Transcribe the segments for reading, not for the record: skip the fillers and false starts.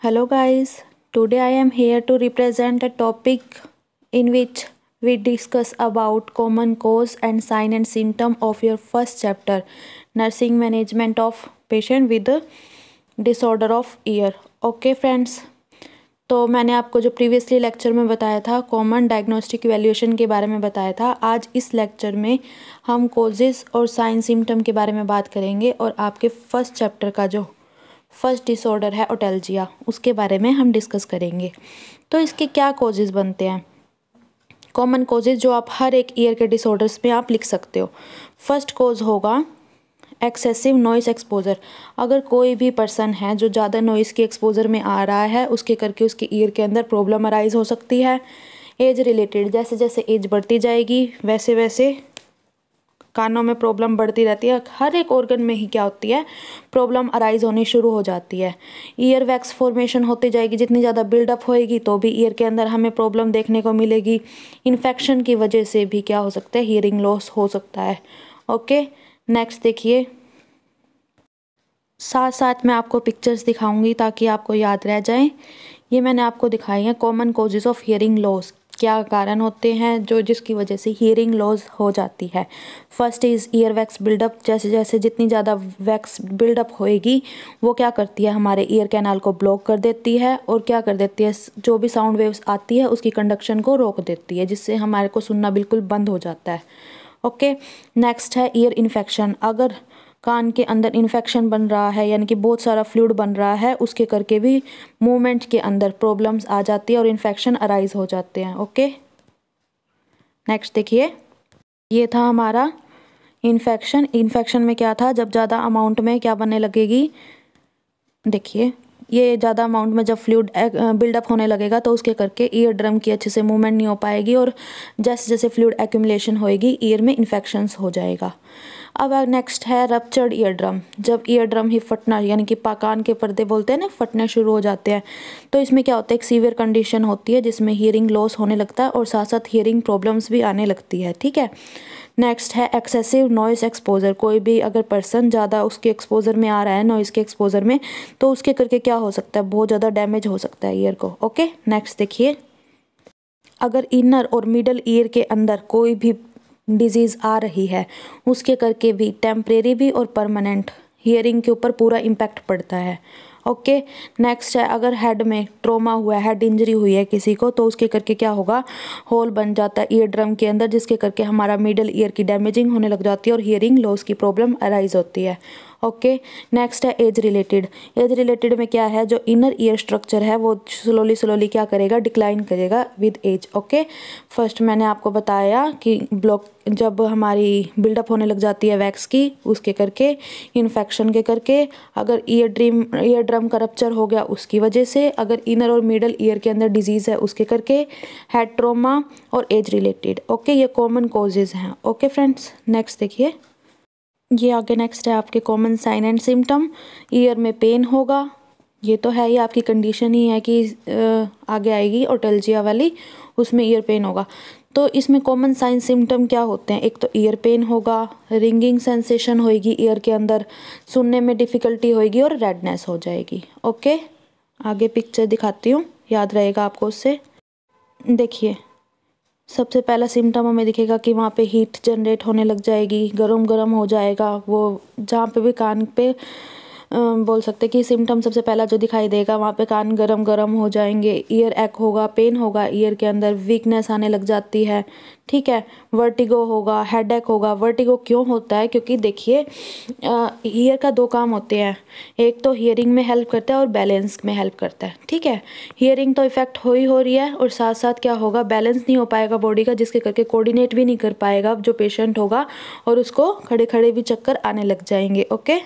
Hello guys, today I am here to represent a topic in which we discuss about common cause and sign and symptom of your first chapter, nursing management of patient with disorder of ear. Okay friends, तो मैंने आपको जो previously lecture में बताया था common diagnostic evaluation के बारे में बताया था। आज इस लेक्चर में हम कोजेस और साइन सिम्टम के बारे में बात करेंगे और आपके फर्स्ट चैप्टर का जो फर्स्ट डिसऑर्डर है ओटेल्जिया उसके बारे में हम डिस्कस करेंगे। तो इसके क्या कोजेस बनते हैं, कॉमन कोजेस जो आप हर एक ईयर के डिसऑर्डर्स में आप लिख सकते हो। फर्स्ट कोज होगा एक्सेसिव नॉइस एक्सपोजर। अगर कोई भी पर्सन है जो ज़्यादा नॉइस के एक्सपोजर में आ रहा है उसके करके उसके ईयर के अंदर प्रॉब्लम अराइज हो सकती है। एज रिलेटेड, जैसे जैसे एज बढ़ती जाएगी वैसे वैसे कानों में प्रॉब्लम बढ़ती रहती है। हर एक ऑर्गन में ही क्या होती है, प्रॉब्लम अराइज होनी शुरू हो जाती है। ईयर वैक्स फॉर्मेशन होती जाएगी, जितनी ज़्यादा बिल्डअप होएगी तो भी ईयर के अंदर हमें प्रॉब्लम देखने को मिलेगी। इन्फेक्शन की वजह से भी क्या हो सकता है, हियरिंग लॉस हो सकता है। ओके, नेक्स्ट देखिए, साथ साथ मैं आपको पिक्चर्स दिखाऊंगी ताकि आपको याद रह जाए। ये मैंने आपको दिखाई है common causes of hearing loss, क्या कारण होते हैं जो जिसकी वजह से हियरिंग लॉस हो जाती है। First is ear wax buildup. जैसे जैसे जितनी ज़्यादा वैक्स बिल्डअप होएगी वो क्या करती है, हमारे ईयर कैनाल को ब्लॉक कर देती है और क्या कर देती है, जो भी साउंड वेव्स आती है उसकी कंडक्शन को रोक देती है, जिससे हमारे को सुनना बिल्कुल बंद हो जाता है। ओके, नेक्स्ट है ईयर इन्फेक्शन। अगर कान के अंदर इन्फेक्शन बन रहा है यानी कि बहुत सारा फ्लूइड बन रहा है उसके करके भी मूवमेंट के अंदर प्रॉब्लम्स आ जाती है और इन्फेक्शन अराइज हो जाते हैं। ओके, नेक्स्ट देखिए, ये था हमारा इन्फेक्शन। इन्फेक्शन में क्या था, जब ज़्यादा अमाउंट में क्या बनने लगेगी, देखिए ये ज़्यादा अमाउंट में जब फ्लूइड बिल्डअप होने लगेगा तो उसके करके ईयर ड्रम की अच्छे से मूवमेंट नहीं हो पाएगी और जैसे जैसे फ्लूइड एक्यूमुलेशन होएगी ईयर में इन्फेक्शंस हो जाएगा। अब नेक्स्ट है रप्चर्ड ईयर ड्रम। जब ईयर ड्रम ही फटना यानी कि कान के पर्दे बोलते हैं ना, फटने शुरू हो जाते हैं, तो इसमें क्या होता है, एक सीवियर कंडीशन होती है जिसमें हियरिंग लॉस होने लगता है और साथ साथ हियरिंग प्रॉब्लम्स भी आने लगती है। ठीक है, नेक्स्ट है एक्सेसिव नॉइस एक्सपोजर। कोई भी अगर पर्सन ज़्यादा उसके एक्सपोजर में आ रहा है, नॉइस के एक्सपोजर में, तो उसके करके क्या हो सकता है, बहुत ज़्यादा डैमेज हो सकता है ईयर को। ओके, नेक्स्ट देखिए, अगर इनर और मिडल ईयर के अंदर कोई भी डिजीज़ आ रही है उसके करके भी टेम्परेरी भी और परमानेंट हियरिंग के ऊपर पूरा इम्पैक्ट पड़ता है। ओके, नेक्स्ट है अगर हेड में ट्रॉमा हुआ है, हेड इंजरी हुई है किसी को, तो उसके करके क्या होगा, होल बन जाता है ईयर ड्रम के अंदर, जिसके करके हमारा मिडल ईयर की डैमेजिंग होने लग जाती है और हियरिंग लॉस की प्रॉब्लम अराइज होती है। ओके, नेक्स्ट है एज रिलेटेड। एज रिलेटेड में क्या है, जो इनर ईयर स्ट्रक्चर है वो स्लोली स्लोली क्या करेगा, डिक्लाइन करेगा विद एज। ओके, फर्स्ट मैंने आपको बताया कि ब्लॉक जब हमारी बिल्डअप होने लग जाती है वैक्स की, उसके करके इन्फेक्शन के करके, अगर ईयर ड्रम का रप्चर हो गया उसकी वजह से, अगर इनर और मिडल ईयर के अंदर डिजीज़ है उसके करके, हेड ट्रोमा और एज रिलेटेड। ओके, ये कॉमन कॉजेज़ हैं। ओके फ्रेंड्स, नेक्स्ट देखिए, ये आगे नेक्स्ट है आपके common sign and symptom. Ear में पेन होगा, ये तो है ही, आपकी कंडीशन ही है कि आगे आएगी ओटेल्जिया वाली, उसमें ईयर पेन होगा। तो इसमें कॉमन साइन सिम्टम क्या होते हैं, एक तो ईयर पेन होगा, रिंगिंग सेंसेशन होएगी ईयर के अंदर, सुनने में डिफ़िकल्टी होएगी और रेडनेस हो जाएगी। ओके, आगे पिक्चर दिखाती हूँ, याद रहेगा आपको उससे। देखिए, सबसे पहला सिम्टम हमें दिखेगा कि वहाँ पे हीट जनरेट होने लग जाएगी, गरम गरम हो जाएगा, वो जहाँ पे भी कान पे बोल सकते कि सिम्टम सबसे पहला जो दिखाई देगा वहाँ पे कान गरम गरम हो जाएंगे, ईयर एक होगा, पेन होगा ईयर के अंदर, वीकनेस आने लग जाती है। ठीक है, वर्टिगो होगा, हेडेक होगा। वर्टिगो क्यों होता है, क्योंकि देखिए ईयर का दो काम होते हैं, एक तो हियरिंग में हेल्प करता है और बैलेंस में हेल्प करता है। ठीक है, हियरिंग तो इफेक्ट हो रही है और साथ साथ क्या होगा, बैलेंस नहीं हो पाएगा बॉडी का, जिसके करके कोऑर्डिनेट भी नहीं कर पाएगा जो पेशेंट होगा और उसको खड़े खड़े भी चक्कर आने लग जाएंगे। ओके,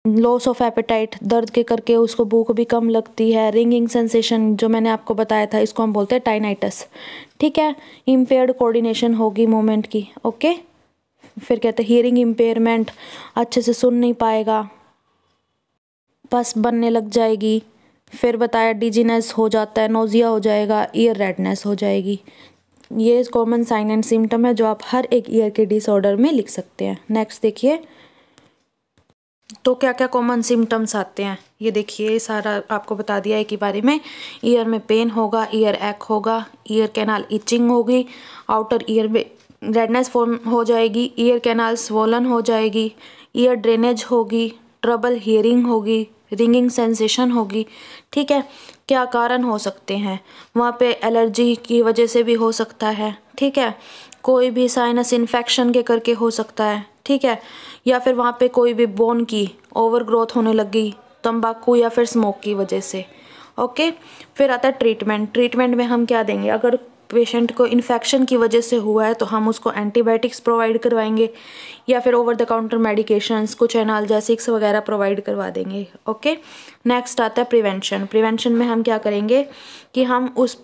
लॉस ऑफ एपेटाइट, दर्द के करके उसको भूख भी कम लगती है। रिंगिंग सेंसेशन जो मैंने आपको बताया था, इसको हम बोलते हैं टाइनाइटस। ठीक है, इम्पेयर्ड कोऑर्डिनेशन होगी मूवमेंट की। ओके, फिर कहते हैं हियरिंग इम्पेयरमेंट, अच्छे से सुन नहीं पाएगा, पस बनने लग जाएगी। फिर बताया डिजीनेस हो जाता है, नोजिया हो जाएगा, ईयर रेडनेस हो जाएगी। ये कॉमन साइन एंड सिम्टम है जो आप हर एक ईयर के डिसऑर्डर में लिख सकते हैं। नेक्स्ट देखिए, तो क्या क्या कॉमन सिम्टम्स आते हैं ये देखिए, सारा आपको बता दिया है कि बारे में। ईयर में पेन होगा, ईयर एक होगा, ईयर कैनाल इचिंग होगी, आउटर ईयर में रेडनेस फॉर्म हो जाएगी, ईयर कैनाल स्वोलन हो जाएगी, ईयर ड्रेनेज होगी, ट्रबल हियरिंग होगी, रिंगिंग सेंसेशन होगी। ठीक है, क्या कारण हो सकते हैं? वहाँ पे एलर्जी की वजह से भी हो सकता है। ठीक है, कोई भी साइनस इन्फेक्शन के करके हो सकता है। ठीक है, या फिर वहाँ पे कोई भी बोन की ओवर ग्रोथ होने लग गई तंबाकू या फिर स्मोक की वजह से। ओके, फिर आता है ट्रीटमेंट। ट्रीटमेंट में हम क्या देंगे? अगर पेशेंट को इन्फेक्शन की वजह से हुआ है तो हम उसको एंटीबायोटिक्स प्रोवाइड करवाएंगे या फिर ओवर द काउंटर मेडिकेशंस, कुछ एनाल्जेसिक्स वगैरह प्रोवाइड करवा देंगे। ओके, नेक्स्ट आता है प्रिवेंशन। प्रिवेंशन में हम क्या करेंगे कि हम उस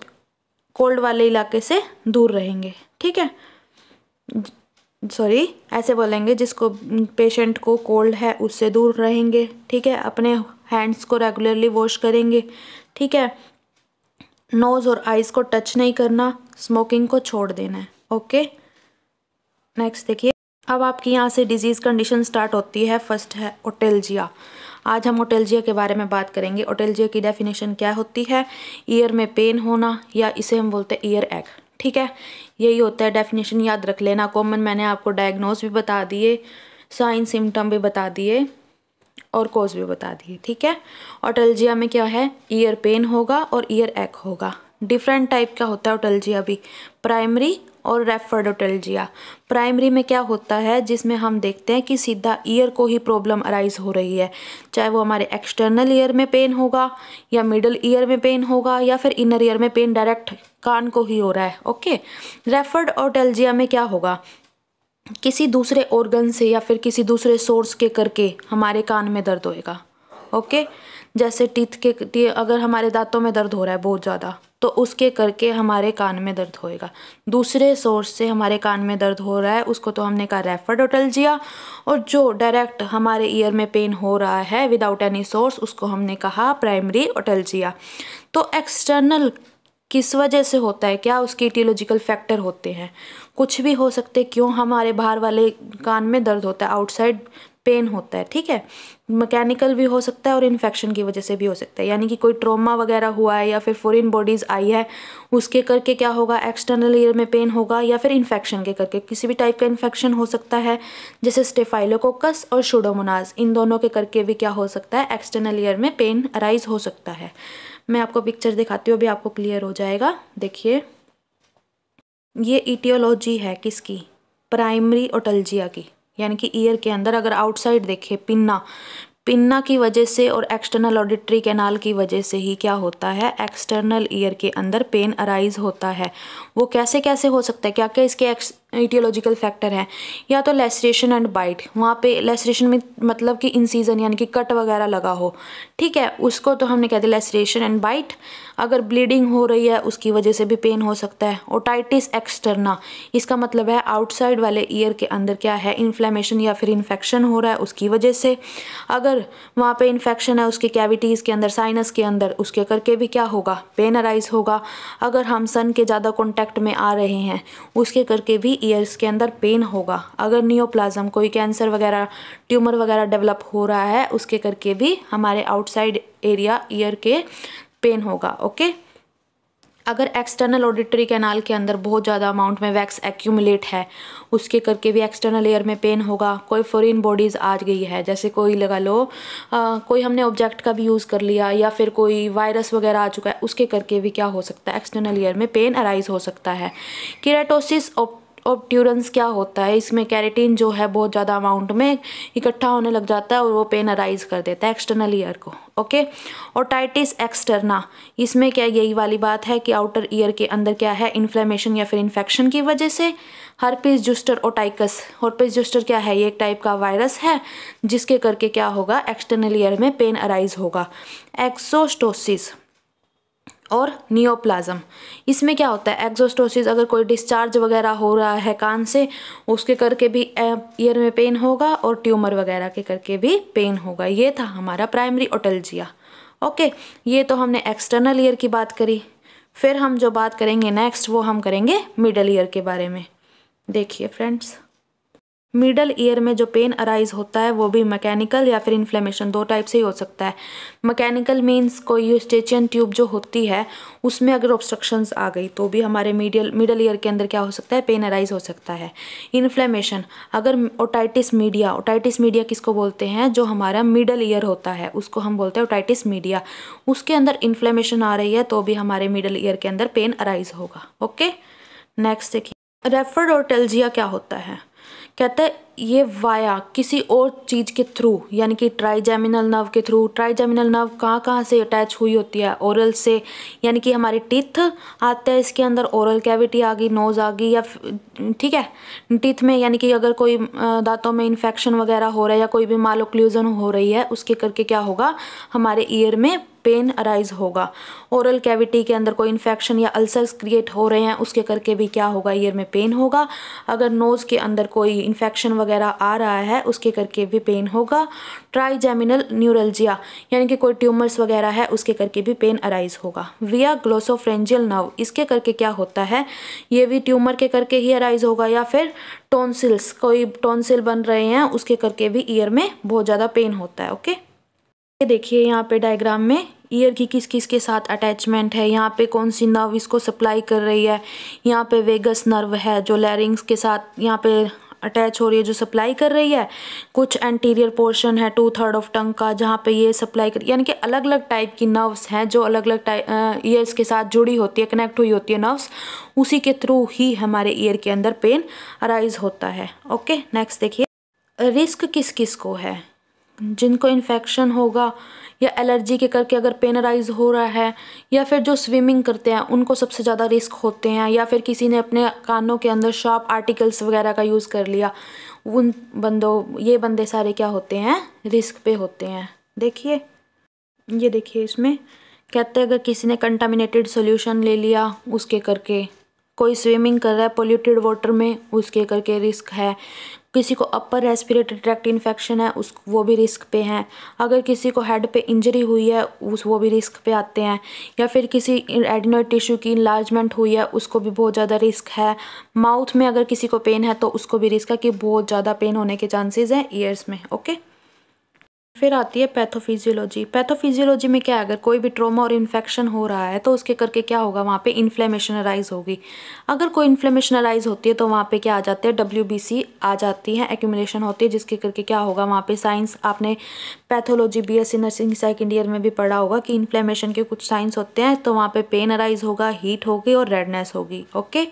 कोल्ड वाले इलाके से दूर रहेंगे। ठीक है, सॉरी ऐसे बोलेंगे, जिसको पेशेंट को कोल्ड है उससे दूर रहेंगे। ठीक है, अपने हैंड्स को रेगुलरली वॉश करेंगे। ठीक है, नोज़ और आइज़ को टच नहीं करना, स्मोकिंग को छोड़ देना है। ओके, नेक्स्ट देखिए, अब आपकी यहाँ से डिजीज़ कंडीशन स्टार्ट होती है। फर्स्ट है ओटेल्जिया। आज हम ओटेल्जिया के बारे में बात करेंगे। ओटेल्जिया की डेफिनेशन क्या होती है? ईयर में पेन होना, या इसे हम बोलते हैं ईयर एक। ठीक है, यही होता है डेफिनेशन, याद रख लेना। कॉमन मैंने आपको डायग्नोज भी बता दिए, साइन सिम्टम भी बता दिए और कोज भी बता दिए। ठीक है, ओटेल्जिया में क्या है? ईयर पेन होगा और ईयर एक होगा। डिफरेंट टाइप का होता है ओटेल्जिया भी, प्राइमरी और रेफर्ड ओटेल्जिया। प्राइमरी में क्या होता है, जिसमें हम देखते हैं कि सीधा ईयर को ही प्रॉब्लम अराइज हो रही है, चाहे वो हमारे एक्सटर्नल ईयर में पेन होगा या मिडल ईयर में पेन होगा या फिर इनर ईयर में पेन डायरेक्ट कान को ही हो रहा है। ओके, रेफर्ड ओटेल्जिया में क्या होगा? किसी दूसरे ऑर्गन से या फिर किसी दूसरे सोर्स के करके हमारे कान में दर्द होएगा। ओके, जैसे अगर हमारे दांतों में दर्द हो रहा है बहुत ज़्यादा, तो उसके करके हमारे कान में दर्द होएगा। दूसरे सोर्स से हमारे कान में दर्द हो रहा है, उसको तो हमने कहा रेफर्ड ओटेल्जिया। और जो डायरेक्ट हमारे ईयर में पेन हो रहा है विदाउट एनी सोर्स, उसको हमने कहा प्राइमरी ओटेल्जिया। तो एक्सटर्नल किस वजह से होता है? क्या उसके इटियोलॉजिकल फैक्टर होते हैं? कुछ भी हो सकते। क्यों हमारे बाहर वाले कान में दर्द होता है, आउटसाइड पेन होता है। ठीक है, मैकेनिकल भी हो सकता है और इन्फेक्शन की वजह से भी हो सकता है, यानी कि कोई ट्रॉमा वगैरह हुआ है या फिर फॉरेन बॉडीज आई है, उसके करके क्या होगा? एक्सटर्नल ईयर में पेन होगा, या फिर इन्फेक्शन के करके किसी भी टाइप का इन्फेक्शन हो सकता है, जैसे स्टेफाइलोकोकस और सुडोमोनास, इन दोनों के करके भी क्या हो सकता है? एक्सटर्नल ईयर में पेन अराइज हो सकता है। मैं आपको पिक्चर दिखाती हूँ, अभी आपको क्लियर हो जाएगा। देखिए, ये इटियोलॉजी है किसकी? प्राइमरी ओटेल्जिया की, यानी कि ईयर के अंदर अगर आउटसाइड देखे पिन्ना की वजह से और एक्सटर्नल ऑडिटरी कैनाल की वजह से ही क्या होता है? एक्सटर्नल ईयर के अंदर पेन अराइज होता है। वो कैसे कैसे हो सकता है? क्या क्या इसके इटियोलॉजिकल फैक्टर हैं? या तो लेसरेशन एंड बाइट, वहाँ पे लेसरेशन में मतलब कि इंसीजन यानी कि कट वगैरह लगा हो। ठीक है, उसको तो हमने कह दिया लेसरेशन एंड बाइट। अगर ब्लीडिंग हो रही है उसकी वजह से भी पेन हो सकता है। ओटाइटिस एक्सटर्ना, इसका मतलब है आउटसाइड वाले ईयर के अंदर क्या है? इन्फ्लेमेशन या फिर इन्फेक्शन हो रहा है, उसकी वजह से। अगर वहाँ पे इन्फेक्शन है उसके कैविटीज़ के अंदर, साइनस के अंदर, उसके करके भी क्या होगा? पेन अराइज होगा। अगर हम सन के ज़्यादा कॉन्टैक्ट में आ रहे हैं उसके करके भी ईयर्स के अंदर पेन होगा। अगर नियोप्लाज्म, कोई कैंसर वगैरह, ट्यूमर वगैरह डेवलप हो रहा है, उसके करके भी हमारे आउटसाइड एरिया ईयर के पेन होगा। ओके, अगर एक्सटर्नल ऑडिटरी कैनाल के अंदर बहुत ज़्यादा अमाउंट में वैक्स एक्यूमुलेट है, उसके करके भी एक्सटर्नल ईयर में पेन होगा। कोई फॉरेन बॉडीज़ आ गई है, जैसे कोई लगा लो कोई हमने ऑब्जेक्ट का भी यूज़ कर लिया, या फिर कोई वायरस वगैरह आ चुका है, उसके करके भी क्या हो सकता है? एक्सटर्नल ईयर में पेन अराइज हो सकता है। केराटोसिस ऑब्ट्यूरेंस क्या होता है? इसमें कैरेटीन जो है बहुत ज़्यादा अमाउंट में इकट्ठा होने लग जाता है और वो पेन अराइज कर देता है एक्सटर्नल ईयर को। ओके, ओटाइटिस एक्सटर्ना, इसमें क्या यही वाली बात है कि आउटर ईयर के अंदर क्या है? इन्फ्लेमेशन या फिर इन्फेक्शन की वजह से। हर्पिस जुस्टर ओटाइकस, हर्पिस जुस्टर क्या है? ये एक टाइप का वायरस है जिसके करके क्या होगा? एक्सटर्नल ईयर में पेन अराइज होगा। एक्सोस्टोसिस और नियोप्लाज्म, इसमें क्या होता है? एक्सोस्टोसिस, अगर कोई डिस्चार्ज वगैरह हो रहा है कान से, उसके करके भी ईयर में पेन होगा, और ट्यूमर वगैरह के करके भी पेन होगा। ये था हमारा प्राइमरी ओटेल्जिया। ओके, ये तो हमने एक्सटर्नल ईयर की बात करी। फिर हम जो बात करेंगे नेक्स्ट, वो हम करेंगे मिडल ईयर के बारे में। देखिए फ्रेंड्स, मिडल ईयर में जो पेन अराइज होता है वो भी मैकेनिकल या फिर इन्फ्लेमेशन, दो टाइप से ही हो सकता है। मैकेनिकल मीन्स कोई यूस्टेचियन ट्यूब जो होती है उसमें अगर ऑब्स्ट्रक्शंस आ गई तो भी हमारे मिडल ईयर के अंदर क्या हो सकता है, पेन अराइज हो सकता है। इन्फ्लेमेशन, अगर ओटाइटिस मीडिया किसको बोलते हैं, जो हमारा मिडल ईयर होता है उसको हम बोलते हैं ओटाइटिस मीडिया, उसके अंदर इन्फ्लेमेशन आ रही है तो भी हमारे मिडल ईयर के अंदर पेन अराइज होगा। ओके, नेक्स्ट देखिए, रेफर्डोटेल्जिया क्या होता है। कहते हैं ये वाया किसी और चीज़ के थ्रू, यानी कि ट्राइजेमिनल नर्व के थ्रू। ट्राइजेमिनल नर्व कहाँ से अटैच हुई होती है, ओरल से, यानी कि हमारे टीथ आते हैं इसके अंदर, ओरल कैविटी आ गई, नोज आ गई, या ठीक है टीथ में, यानी कि अगर कोई दांतों में इन्फेक्शन वगैरह हो रहा है या कोई भी मालोक्लूजन हो रही है उसके करके क्या होगा, हमारे ईयर में पेन अराइज होगा। ओरल कैविटी के अंदर कोई इन्फेक्शन या अल्सर्स क्रिएट हो रहे हैं उसके करके भी क्या होगा, ईयर में पेन होगा। अगर नोज़ के अंदर कोई इन्फेक्शन वगैरह आ रहा है उसके करके भी पेन होगा। ट्राइजेमिनल न्यूरल्जिया, यानी कि कोई ट्यूमर्स वगैरह है उसके करके भी पेन अराइज होगा। विया ग्लोसोफ्रेंजियल नर्व, इसके करके क्या होता है, ये भी ट्यूमर के करके ही अराइज होगा, या फिर टॉन्सिल्स, कोई टॉन्सिल बन रहे हैं उसके करके भी ईयर में बहुत ज़्यादा पेन होता है। ओके, ये देखिए यहाँ पे डायग्राम में ईयर की किस किस के साथ अटैचमेंट है, यहाँ पे कौन सी नर्व इसको सप्लाई कर रही है। यहाँ पे वेगस नर्व है जो लैरिंग्स के साथ यहाँ पे अटैच हो रही है, जो सप्लाई कर रही है। कुछ एंटीरियर पोर्शन है 2/3 ऑफ टंग का जहाँ पे ये सप्लाई कर, यानी कि अलग अलग टाइप की नर्व्स हैं जो अलग अलग ईयर्स के साथ जुड़ी होती है, कनेक्ट हुई होती है नर्व्स, उसी के थ्रू ही हमारे ईयर के अंदर पेन अराइज होता है। ओके, नेक्स्ट देखिए, रिस्क किस किस को है, जिनको इन्फेक्शन होगा या एलर्जी के करके अगर पेन अराइज हो रहा है, या फिर जो स्विमिंग करते हैं उनको सबसे ज़्यादा रिस्क होते हैं, या फिर किसी ने अपने कानों के अंदर शार्प आर्टिकल्स वगैरह का यूज़ कर लिया, उन ये बंदे सारे क्या होते हैं, रिस्क पे होते हैं। देखिए ये देखिए, इसमें कहते हैं अगर किसी ने कंटामिनेटेड सोल्यूशन ले लिया उसके करके, कोई स्विमिंग कर रहा है पोल्यूटेड वाटर में उसके करके रिस्क है, किसी को अपर रेस्पिरेटरी ट्रैक्ट इन्फेक्शन है वो भी रिस्क पे हैं, अगर किसी को हेड पे इंजरी हुई है वो भी रिस्क पे आते हैं, या फिर किसी एडिनोइड टिश्यू की इनलार्जमेंट हुई है उसको भी बहुत ज़्यादा रिस्क है। माउथ में अगर किसी को पेन है तो उसको भी रिस्क है कि बहुत ज़्यादा पेन होने के चांसेस हैं ईयर्स में। ओके, फिर आती है पैथोफिजियोलॉजी। पैथोफिजियोलॉजी में क्या है, अगर कोई भी ट्रॉमा और इन्फेक्शन हो रहा है तो उसके करके क्या होगा, वहाँ पे इन्फ्लेमेशन अराइज होगी। अगर कोई इन्फ्लेमेशन अराइज होती है तो वहाँ पे क्या आ जाते हैं, WBC आ जाती है, एक्यूमुलेशन होती है, जिसके करके क्या होगा, वहाँ पे साइंस, आपने pathology BSc nursing second year में भी पढ़ा होगा कि इन्फ्लेमेशन के कुछ साइंस होते हैं, तो वहाँ पे पेन अराइज होगा, हीट होगी और रेडनेस होगी। ओके,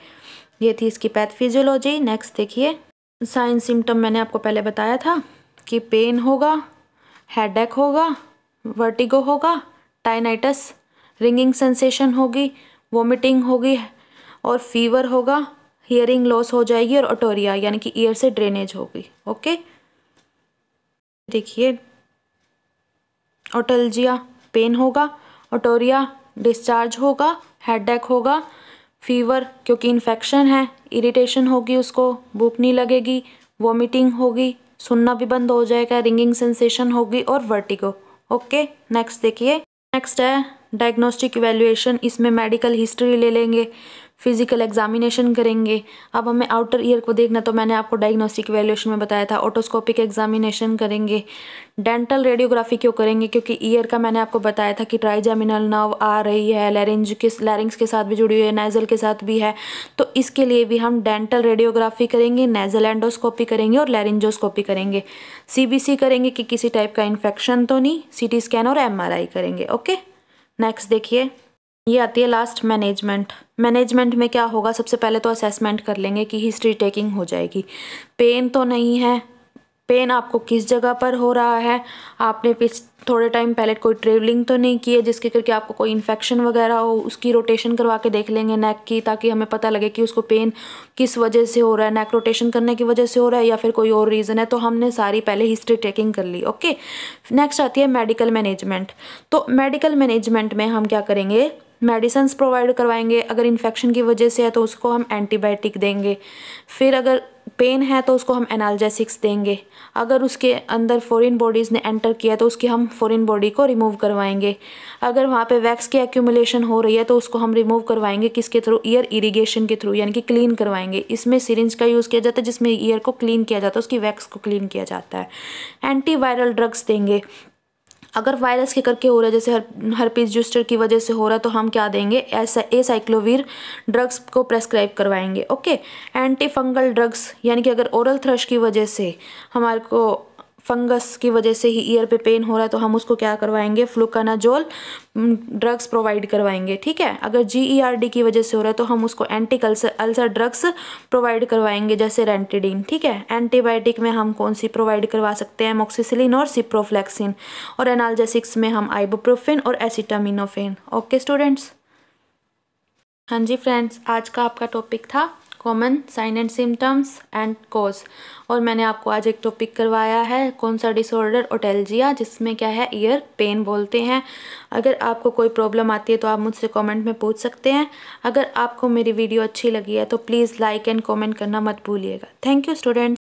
ये थी इसकी पैथोफिजियोलॉजी। नेक्स्ट देखिए, साइन सिम्टम मैंने आपको पहले बताया था कि पेन होगा, हेडेक होगा, वर्टिगो होगा, टाइनाइटस, रिंगिंग सेंसेशन होगी, वोमिटिंग होगी और फीवर होगा, हियरिंग लॉस हो जाएगी और ओटोरिया यानी कि ईयर से ड्रेनेज होगी। ओके, देखिए ओटल्जिया पेन होगा, ओटोरिया डिस्चार्ज होगा, हेडेक होगा, फीवर क्योंकि इन्फेक्शन है, इरिटेशन होगी, उसको भूख नहीं लगेगी, वोमिटिंग होगी, सुनना भी बंद हो जाएगा, रिंगिंग सेंसेशन होगी और वर्टिगो। ओके, नेक्स्ट देखिए, नेक्स्ट है डायग्नोस्टिक इवैल्यूएशन। इसमें मेडिकल हिस्ट्री ले लेंगे, फिजिकल एग्जामिनेशन करेंगे। अब हमें आउटर ईयर को देखना, तो मैंने आपको डायग्नोस्टिक इवैल्यूएशन में बताया था, ऑटोस्कोपिक एग्जामिनेशन करेंगे। डेंटल रेडियोग्राफी क्यों करेंगे, क्योंकि ईयर का मैंने आपको बताया था कि ट्राइजेमिनल नर्व आ रही है, लैरिंग्स के साथ भी जुड़ी हुई है, नेजल के साथ भी है, तो इसके लिए भी हम डेंटल रेडियोग्राफी करेंगे, नेजल एंडोस्कोपी करेंगे और लैरिंजोस्कोपी करेंगे। CBC करेंगे कि किसी टाइप का इन्फेक्शन तो नहीं, CT स्कैन और MRI करेंगे। ओके, नेक्स्ट देखिए, ये आती है लास्ट मैनेजमेंट। मैनेजमेंट में क्या होगा, सबसे पहले तो असेसमेंट कर लेंगे कि हिस्ट्री टेकिंग हो जाएगी, पेन तो नहीं है, पेन आपको किस जगह पर हो रहा है, आपने थोड़े टाइम पहले कोई ट्रेवलिंग तो नहीं की है जिसके करके आपको कोई इन्फेक्शन वगैरह हो, उसकी रोटेशन करवा के देख लेंगे नेक की, ताकि हमें पता लगे कि उसको पेन किस वजह से हो रहा है, नेक रोटेशन करने की वजह से हो रहा है या फिर कोई और रीज़न है, तो हमने सारी पहले हिस्ट्री टेकिंग कर ली। ओके, नेक्स्ट आती है मेडिकल मैनेजमेंट। तो मेडिकल मैनेजमेंट में हम क्या करेंगे, मेडिसिन्स प्रोवाइड करवाएंगे, अगर इन्फेक्शन की वजह से है तो उसको हम एंटीबायोटिक देंगे, फिर अगर पेन है तो उसको हम एनाल्जेसिक्स देंगे। अगर उसके अंदर फॉरेन बॉडीज़ ने एंटर किया तो उसकी हम फॉरेन बॉडी को रिमूव करवाएंगे। अगर वहाँ पे वैक्स की एक्यूमुलेशन हो रही है तो उसको हम रिमूव करवाएंगे किसके थ्रू, ईयर इरिगेशन के थ्रू, यानी कि क्लीन करवाएंगे। इसमें सिरिंज का यूज़ किया जाता है जिसमें ईयर को क्लीन किया जाता है, उसकी वैक्स को क्लीन किया जाता है। एंटीवायरल ड्रग्स देंगे। अगर वायरस के करके हो रहा है, जैसे हर्पीस जूस्टर की वजह से हो रहा है, तो हम क्या देंगे, ऐसा एसाइक्लोवीर ड्रग्स को प्रेस्क्राइब करवाएंगे। ओके। एंटी फंगल ड्रग्स, यानी कि अगर ओरल थ्रश की वजह से हमारे को फंगस की वजह से ही ईयर पे पेन हो रहा है तो हम उसको क्या करवाएंगे, फ्लूकानाजोल ड्रग्स प्रोवाइड करवाएंगे। ठीक है। अगर GERD की वजह से हो रहा है तो हम उसको एंटी अल्सर ड्रग्स प्रोवाइड करवाएंगे, जैसे रेंटिडीन। ठीक है। एंटीबायोटिक में हम कौन सी प्रोवाइड करवा सकते हैं, एमोक्सिसिलिन और सिप्रोफ्लेक्सिन। और एनाल्जेसिक्स में हम आइबुप्रोफेन और एसिटामिनोफेन। Okay students. हाँ जी फ्रेंड्स, आज का आपका टॉपिक था common sign and symptoms and cause, और मैंने आपको आज एक टॉपिक करवाया है कौन सा डिसऑर्डर, ओटेल्जिया, जिसमें क्या है, ईयर पेन बोलते हैं। अगर आपको कोई प्रॉब्लम आती है तो आप मुझसे कमेंट में पूछ सकते हैं। अगर आपको मेरी वीडियो अच्छी लगी है तो प्लीज़ लाइक एंड कमेंट करना मत भूलिएगा। Thank you students.